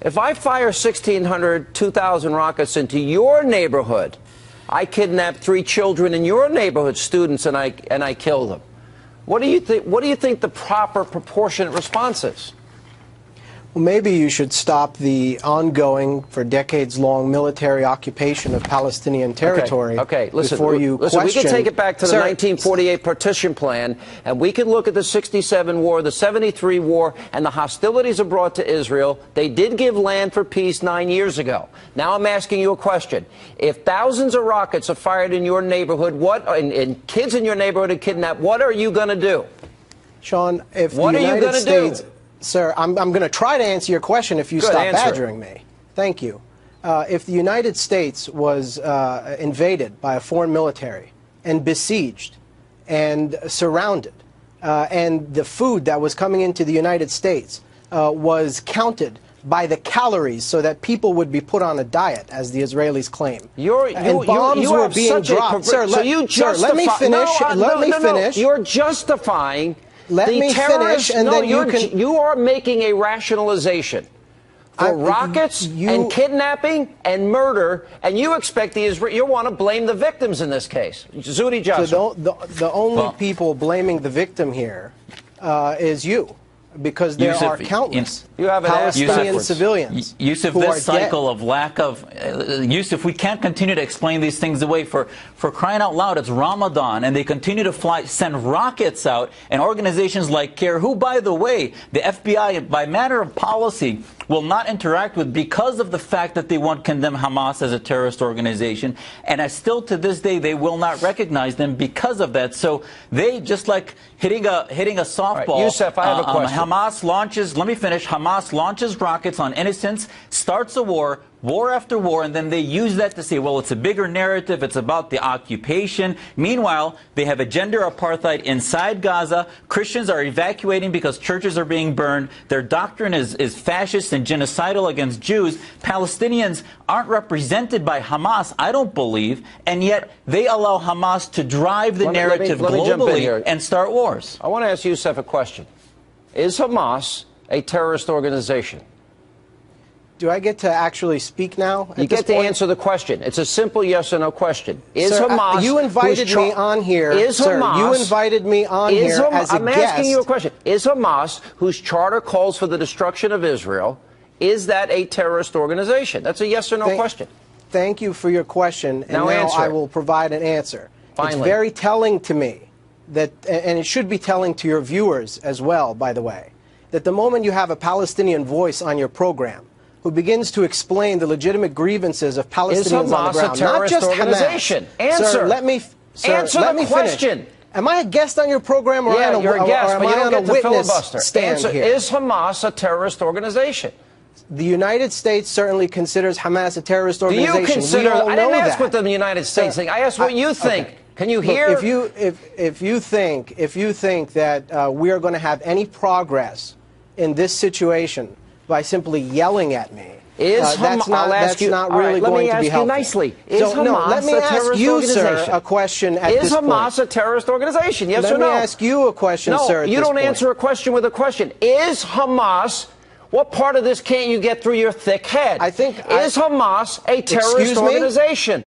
If I fire 1,600, 2,000 rockets into your neighborhood, I kidnap 3 children in your neighborhood, students, and I kill them. What do you think the proper proportionate response is? Well, maybe you should stop the ongoing, for decades-long military occupation of Palestinian territory. Okay, listen, before you question. We can take it back to the 1948 partition plan, and we can look at the 67 war, the 73 war, and the hostilities abroad to Israel. They did give land for peace 9 years ago. Now I'm asking you a question. If thousands of rockets are fired in your neighborhood, and kids in your neighborhood are kidnapped, what are you going to do? Sean, if the United States... Sir, I'm going to try to answer your question if you stop badgering me. Thank you. If the United States was invaded by a foreign military and besieged and surrounded, and the food that was coming into the United States was counted by the calories so that people would be put on a diet, as the Israelis claim, and bombs were being dropped. Sir, let me finish. Let me finish. You're justifying... Let me finish, and then you are making a rationalization for rockets and kidnapping and murder, and you expect you want to blame the victims in this case. Zuhdi Jasser. So the only people blaming the victim here is you. Because there are countless Palestinian civilians. Yusuf, this cycle of lack of... Yusuf, we can't continue to explain these things away. For crying out loud, it's Ramadan, and they continue to send rockets out, and organizations like CARE, who, by the way, the FBI, by matter of policy, will not interact with because of the fact that they won't condemn Hamas as a terrorist organization, and still to this day they will not recognize them because of that. So they, just like hitting a softball. Right, Yusuf, I have a question. Hamas launches, let me finish, Hamas launches rockets on innocents, starts a war after war, and then they use that to say, well, it's a bigger narrative, it's about the occupation. Meanwhile, they have a gender apartheid inside Gaza. Christians are evacuating because churches are being burned. Their doctrine is fascist and genocidal against Jews. Palestinians aren't represented by Hamas, I don't believe, and yet they allow Hamas to drive the narrative globally and start wars. I want to ask Yusuf a question. Is Hamas a terrorist organization? Do I get to actually speak now? You get to answer the question. It's a simple yes or no question. Is Hamas... You invited me on here, sir. You invited me on here as a guest. I'm asking you a question. Is Hamas, whose charter calls for the destruction of Israel, is that a terrorist organization? That's a yes or no question. Thank you for your question. And now I will provide an answer. Finally. It's very telling to me that, and it should be telling to your viewers as well, by the way, that the moment you have a Palestinian voice on your program who begins to explain the legitimate grievances of Palestinians on the ground, not just organization. Hamas. Answer. Sir, let me question. Finish. Am I a guest on your program, or am I on a witness stand here? Is Hamas a terrorist organization? The United States certainly considers Hamas a terrorist organization. Do you consider? I didn't ask what the United States think. I asked what you think. Okay. Can you hear? Look, if you think that we are going to have any progress in this situation by simply yelling at me, that's not really going to be helpful. Let me ask you nicely. Is Hamas let me ask you, sir, a question at this point. Is Hamas a terrorist organization? Yes or no? Let me ask you a question, sir, at this point. No, you don't answer a question with a question. Is Hamas... What part of this can't you get through your thick head? Is Hamas a terrorist organization?